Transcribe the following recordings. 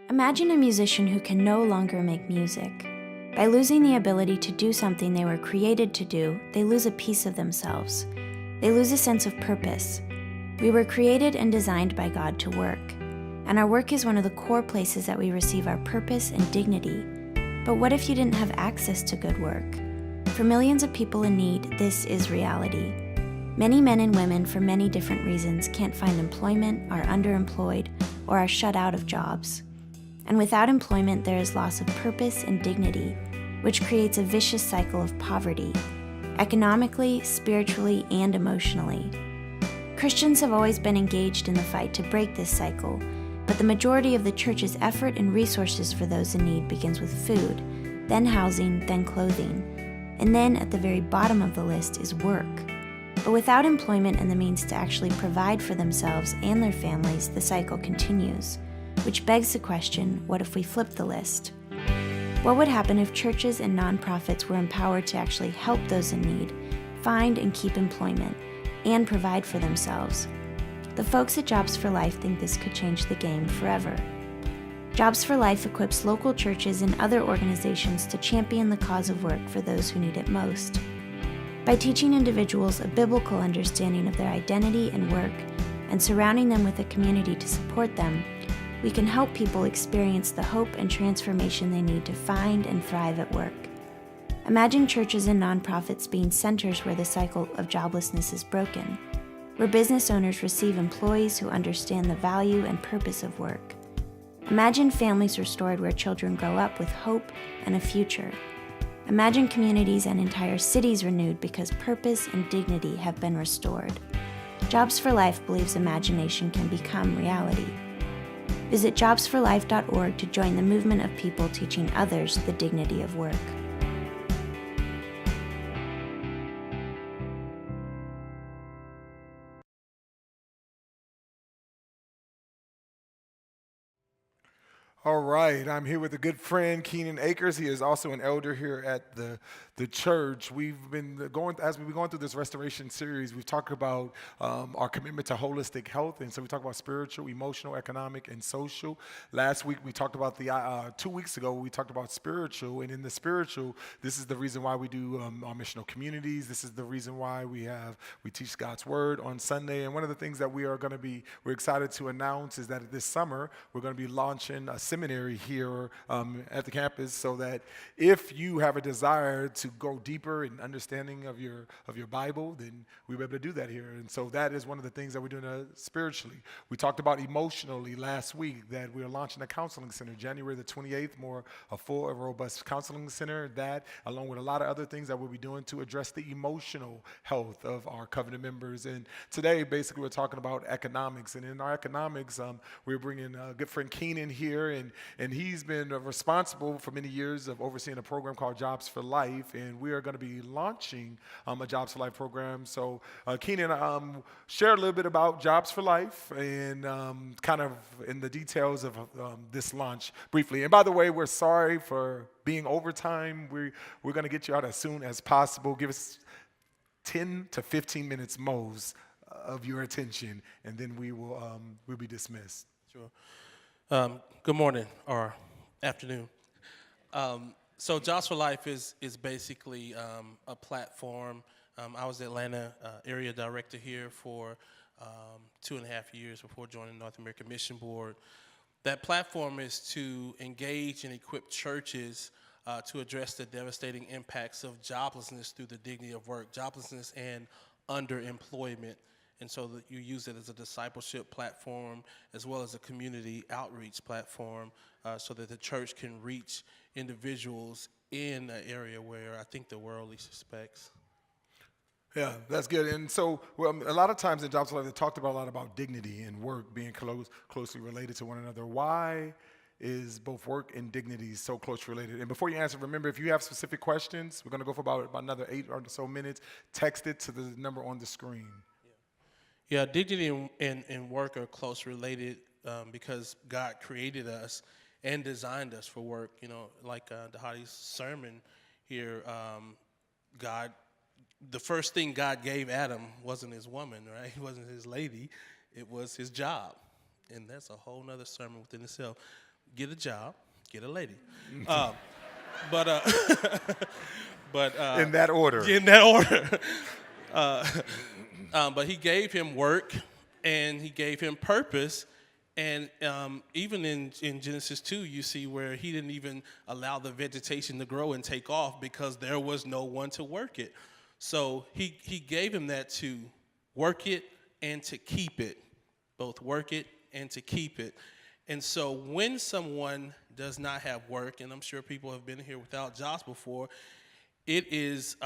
Imagine a musician who can no longer make music. By losing the ability to do something they were created to do, they lose a piece of themselves. They lose a sense of purpose. We were created and designed by God to work, and our work is one of the core places that we receive our purpose and dignity. But what if you didn't have access to good work? For millions of people in need, this is reality. Many men and women, for many different reasons, can't find employment, are underemployed, or are shut out of jobs. And without employment, there is loss of purpose and dignity, which creates a vicious cycle of poverty, economically, spiritually, and emotionally. Christians have always been engaged in the fight to break this cycle, but the majority of the church's effort and resources for those in need begins with food, then housing, then clothing, and then at the very bottom of the list is work. But without employment and the means to actually provide for themselves and their families, the cycle continues. Which begs the question, what if we flip the list? What would happen if churches and nonprofits were empowered to actually help those in need, find and keep employment, and provide for themselves? The folks at Jobs for Life think this could change the game forever. Jobs for Life equips local churches and other organizations to champion the cause of work for those who need it most. By teaching individuals a biblical understanding of their identity and work, and surrounding them with a community to support them, we can help people experience the hope and transformation they need to find and thrive at work. Imagine churches and nonprofits being centers where the cycle of joblessness is broken, where business owners receive employees who understand the value and purpose of work. Imagine families restored where children grow up with hope and a future. Imagine communities and entire cities renewed because purpose and dignity have been restored. Jobs for Life believes imagination can become reality. Visit jobsforlife.org to join the movement of people teaching others the dignity of work. All right, I'm here with a good friend, Keynon Akers. He is also an elder here at the church. We've been going through this restoration series. We've talked about our commitment to holistic health, and so we talked about spiritual, emotional, economic, and social. Last week we talked about 2 weeks ago we talked about spiritual, and in the spiritual, this is the reason why we do our missional communities. This is the reason why we teach God's word on Sunday. And one of the things that we're excited to announce is that this summer we're going to be launching a seminary here at the campus, so that if you have a desire to go deeper in understanding of your Bible, then we'll be able to do that here. And so that is one of the things that we're doing spiritually. We talked about emotionally last week that we're launching a counseling center January the 28th, a full and robust counseling center, that along with a lot of other things that we'll be doing to address the emotional health of our covenant members. And today basically we're talking about economics, and in our economics we're bringing a good friend Keynon here, and he's been responsible for many years of overseeing a program called Jobs for Life, and we are going to be launching a Jobs for Life program. So Keynon, share a little bit about Jobs for Life and kind of in the details of this launch briefly. And by the way, we're sorry for being overtime. We're going to get you out as soon as possible. Give us 10 to 15 minutes most of your attention, and then we'll be dismissed. Sure. Good morning or afternoon. So Jobs for Life is basically a platform. I was the Atlanta area director here for 2.5 years before joining the North American Mission Board. That platform is to engage and equip churches to address the devastating impacts of joblessness through the dignity of work, joblessness and underemployment. And so that you use it as a discipleship platform as well as a community outreach platform so that the church can reach individuals in an area where I think the world least suspects. Yeah, that's good. And so a lot of times in Jobs for Life, they talked about a lot about dignity and work being closely related to one another. Why is both work and dignity so close related? And before you answer, remember, if you have specific questions, we're going to go for about another 8 or so minutes. Text it to the number on the screen. Yeah, dignity and work are close related because God created us and designed us for work. You know, like Dhati's sermon here, the first thing God gave Adam wasn't his woman, right? It wasn't his lady. It was his job. And that's a whole nother sermon within itself. get a job, get a lady. But In that order. in that order. But he gave him work, and he gave him purpose. And even in Genesis 2, you see where he didn't even allow the vegetation to grow and take off because there was no one to work it. So he gave him that to work it and to keep it, both work it and to keep it. And so when someone does not have work, and I'm sure people have been here without jobs before, it is,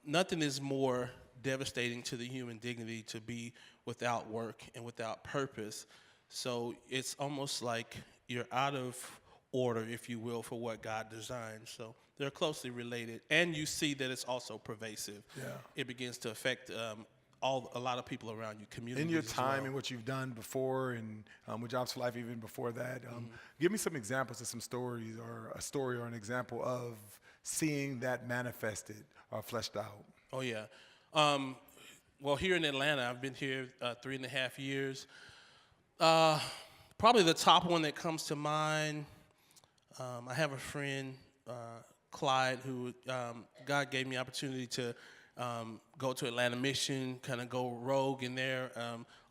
nothing is more devastating to the human dignity to be without work and without purpose. So it's almost like you're out of order, if you will, for what God designed. So they're closely related. And you see that it's also pervasive. Yeah. It begins to affect a lot of people around you, communities. In your as time well. and what you've done before and with Jobs for Life even before that, give me some examples of some stories or a story or an example of seeing that manifested or fleshed out. Oh, yeah. Well, here in Atlanta, I've been here 3.5 years. Probably the top one that comes to mind, I have a friend, Clyde, who God gave me opportunity to go to Atlanta Mission, kind of go rogue in there,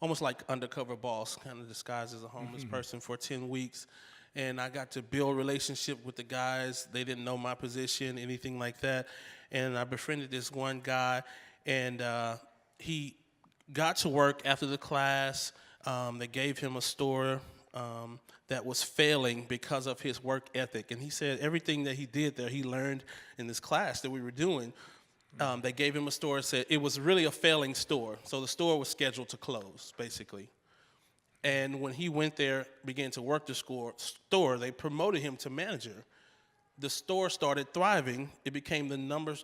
almost like undercover boss, kind of disguised as a homeless person for 10 weeks. And I got to build a relationship with the guys. They didn't know my position, anything like that. And I befriended this one guy, and he got to work after the class. They gave him a store that was failing because of his work ethic. And he said everything that he did there, he learned in this class that we were doing. They gave him a store and said it was really a failing store. So the store was scheduled to close, basically. And when he went there, began to work the store, they promoted him to manager. The store started thriving. It became the number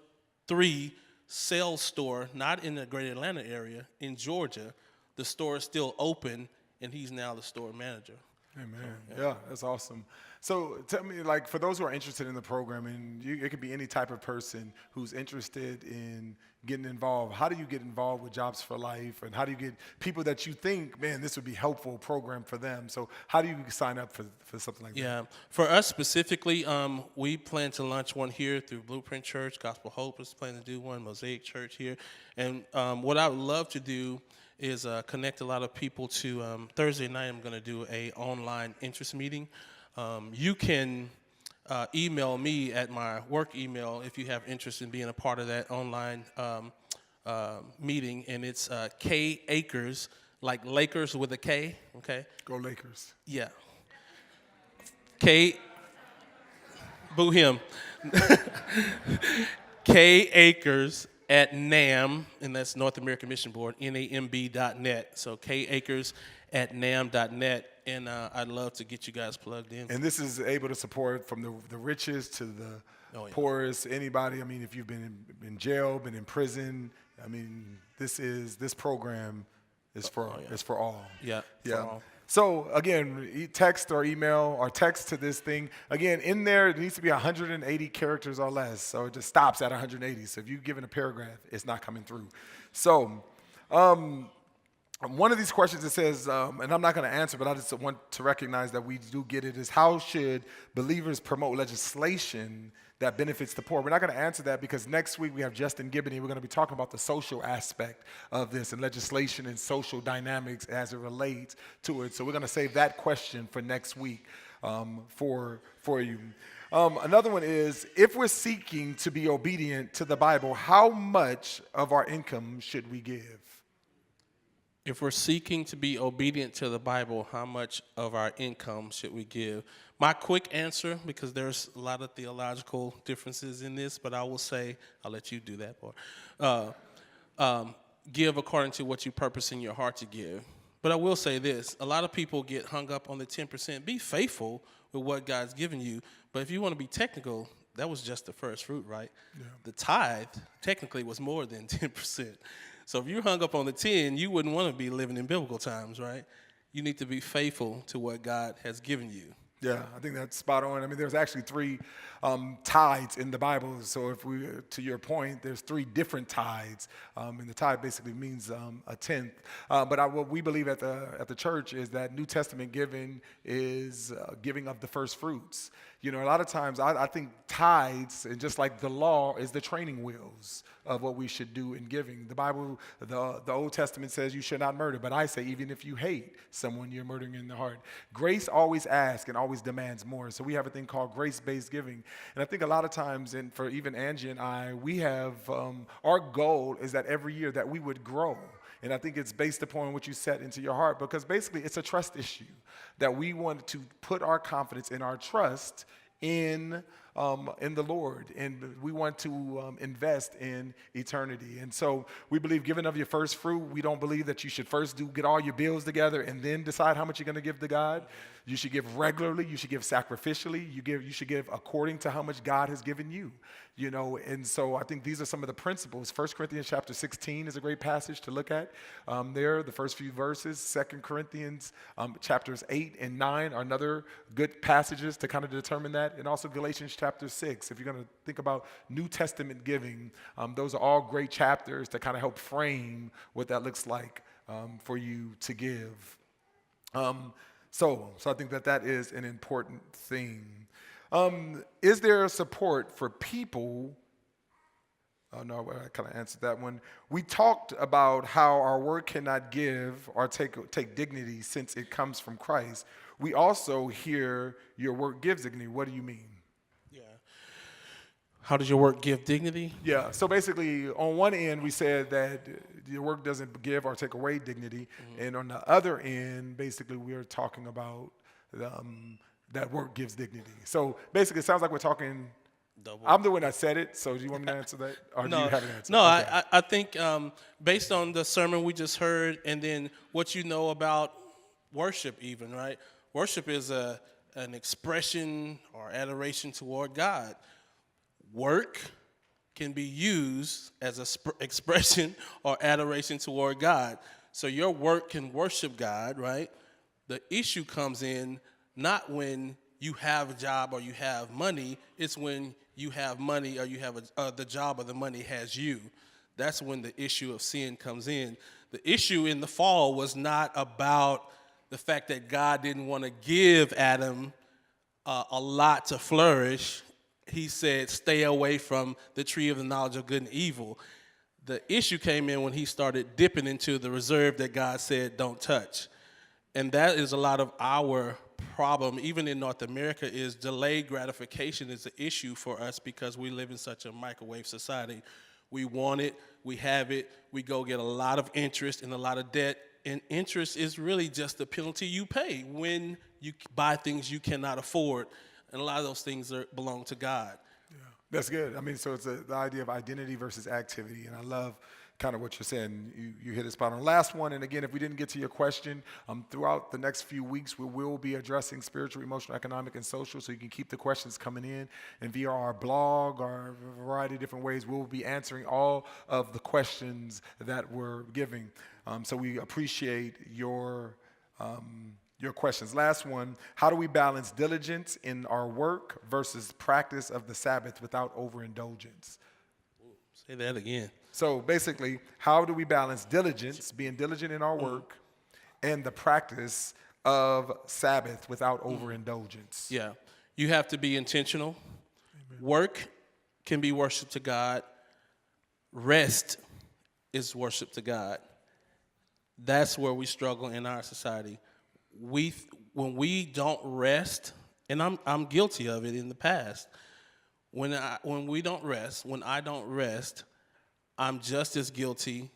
3 sales store, not in the greater Atlanta area, in Georgia. The store is still open, and he's now the store manager. Amen. Yeah, that's awesome. So tell me, like, for those who are interested in the program, and it could be any type of person who's interested in getting involved, how do you get involved with Jobs for Life, and how do you get people that you think, man, this would be a helpful program for them? So how do you sign up for something like that? Yeah, for us specifically, we plan to launch one here through Blueprint Church. Gospel Hope is planning to do one, Mosaic Church here. And what I would love to do is connect a lot of people to, Thursday night I'm going to do a online interest meeting. You can email me at my work email if you have interest in being a part of that online meeting, and it's K Akers, like Lakers with a K, okay? Go Lakers. Yeah. Boo him. K Akers at NAM, and that's North American Mission Board, NAMB.net. So K Akers at NAM.net, and I'd love to get you guys plugged in. And this is able to support from the richest to the poorest, anybody. I mean, if you've been in jail, been in prison, I mean, this program is for all. Yeah. Yeah. For all. So again, text or email or text to this thing. Again, in there, it needs to be 180 characters or less. So it just stops at 180. So if you've given a paragraph, it's not coming through. So one of these questions it says, and I'm not going to answer, but I just want to recognize that we do get it, is how should believers promote legislation that benefits the poor? We're not going to answer that because next week we have Justin Gibbon, and we're going to be talking about the social aspect of this and legislation and social dynamics as it relates to it. So we're going to save that question for next week for you. Another one is, if we're seeking to be obedient to the Bible, how much of our income should we give? If we're seeking to be obedient to the Bible, how much of our income should we give? My quick answer, because there's a lot of theological differences in this, but I will say, I'll let you do that part. Give according to what you purpose in your heart to give. But I will say this, a lot of people get hung up on the 10%. Be faithful with what God's given you. But if you want to be technical, that was just the first fruit, right? Yeah. The tithe technically was more than 10%. So if you hung up on the 10, you wouldn't want to be living in biblical times, right? You need to be faithful to what God has given you. Yeah, I think that's spot on. I mean, there's actually three tides in the Bible. So if we, to your point, there's three different tides, and the tide basically means a tenth. What we believe at the church is that New Testament giving is giving of the first fruits. You know, a lot of times I think tithes, and just like the law, is the training wheels of what we should do in giving. The Bible, the Old Testament says you should not murder, but I say even if you hate someone, you're murdering in the heart. Grace always asks and always demands more. So we have a thing called grace-based giving. And I think a lot of times, and for even Angie and I, we have, our goal is that every year that we would grow. And I think it's based upon what you set into your heart, because basically it's a trust issue that we want to put our confidence in our trust in the Lord, and we want to invest in eternity. And so we believe giving of your first fruit. We don't believe that you should first get all your bills together and then decide how much you're going to give to God. You should give regularly. You should give sacrificially. You should give according to how much God has given you. You know, and so I think these are some of the principles. 1 Corinthians chapter 16 is a great passage to look at. There, the first few verses. 2 Corinthians chapters 8 and 9 are another good passages to kind of determine that. And also Galatians chapter 6. If you're going to think about New Testament giving, those are all great chapters to kind of help frame what that looks like for you to give. So I think that is an important thing. Is there support for people? Oh no, I kind of answered that one. We talked about how our work cannot give or take dignity since it comes from Christ. We also hear your work gives dignity. What do you mean? Yeah. How does your work give dignity? Yeah, so basically on one end we said that your work doesn't give or take away dignity, and on the other end basically we're talking about that work gives dignity. So basically it sounds like we're talking double. I'm the one that said it, so do you want me to answer that, or do you have an answer? No, okay. I think based on the sermon we just heard, and then what you know about worship even, right? Worship is an expression or adoration toward God. Work can be used as an expression or adoration toward God. So your work can worship God, right? The issue comes in not when you have a job or you have money. It's when you have money or you have the job or the money has you. That's when the issue of sin comes in. The issue in the fall was not about the fact that God didn't want to give Adam a lot to flourish. He said, stay away from the tree of the knowledge of good and evil. The issue came in when he started dipping into the reserve that God said don't touch. And that is a lot of our problem, even in North America, is delayed gratification is an issue for us because we live in such a microwave society. We want it, we have it, we go get a lot of interest and a lot of debt. And interest is really just the penalty you pay when you buy things you cannot afford. And a lot of those things belong to God. Yeah, that's good. I mean, so it's the idea of identity versus activity. And I love kind of what you're saying. You hit it spot on. Last one, and again, if we didn't get to your question, throughout the next few weeks, we will be addressing spiritual, emotional, economic, and social, so you can keep the questions coming in. And via our blog or a variety of different ways, we'll be answering all of the questions that we're giving. So we appreciate your questions. Last one, how do we balance diligence in our work versus practice of the Sabbath without overindulgence? Say that again. So basically, how do we balance diligence, being diligent in our work, and the practice of Sabbath without overindulgence? Yeah, you have to be intentional. Amen. Work can be worship to God. Rest is worship to God. That's where we struggle in our society. When we don't rest, and I'm guilty of it in the past. When I don't rest, I'm just as guilty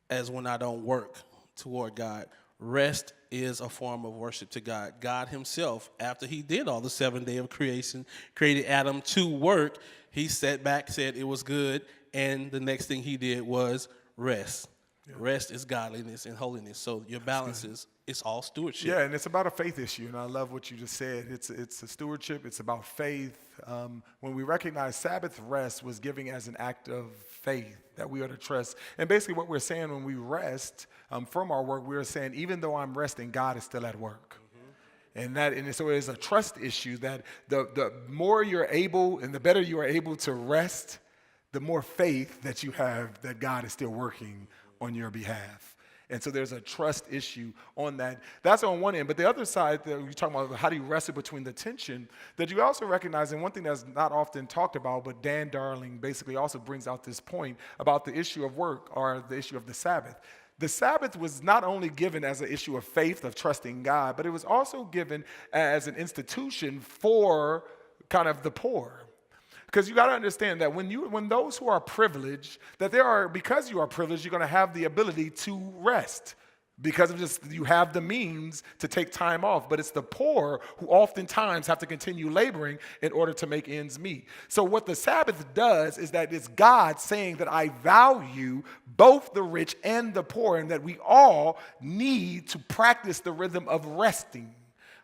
as when I don't work toward God. Rest is a form of worship to God. God himself, after he did all the 7 days of creation, created Adam to work, he sat back, said it was good, and the next thing he did was rest. Yeah. Rest is godliness and holiness. So your balance it's all stewardship. Yeah, and it's about a faith issue, and I love what you just said. It's a stewardship. It's about faith. When we recognize Sabbath rest was giving as an act of faith that we are to trust. And basically what we're saying when we rest from our work, we're saying even though I'm resting, God is still at work. And so it is a trust issue that the more you're able and the better you are able to rest, the more faith that you have that God is still working on your behalf. And so there's a trust issue on that. That's on one end. But the other side, that you're talking about how do you wrestle between the tension, that you also recognize, and one thing that's not often talked about, but Dan Darling basically also brings out this point about the issue of work or the issue of the Sabbath. The Sabbath was not only given as an issue of faith, of trusting God, but it was also given as an institution for kind of the poor. Because you got to understand that when those who are privileged, because you are privileged, you're going to have the ability to rest. Because of just you have the means to take time off. But it's the poor who oftentimes have to continue laboring in order to make ends meet. So what the Sabbath does is that it's God saying that I value both the rich and the poor, and that we all need to practice the rhythm of resting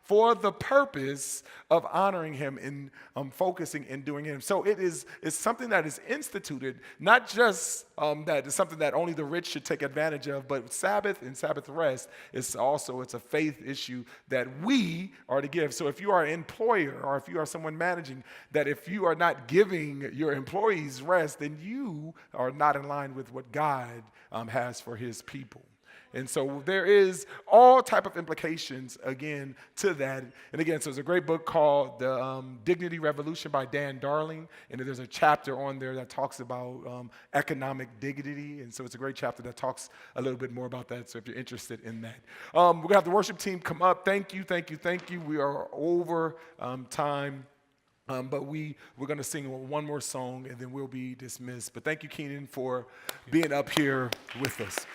for the purpose of honoring him and focusing and doing him. So it's something that is instituted, not just that it's something that only the rich should take advantage of, but Sabbath and Sabbath rest it's a faith issue that we are to give. So if you are an employer or if you are someone managing, that if you are not giving your employees rest, then you are not in line with what God has for his people. And so there is all type of implications, again, to that. And again, so there's a great book called The Dignity Revolution by Dan Darling. And there's a chapter on there that talks about economic dignity. And so it's a great chapter that talks a little bit more about that. So if you're interested in that. We're going to have the worship team come up. Thank you. We are over time. But we're going to sing one more song, and then we'll be dismissed. But thank you, Keynon, for being up here with us.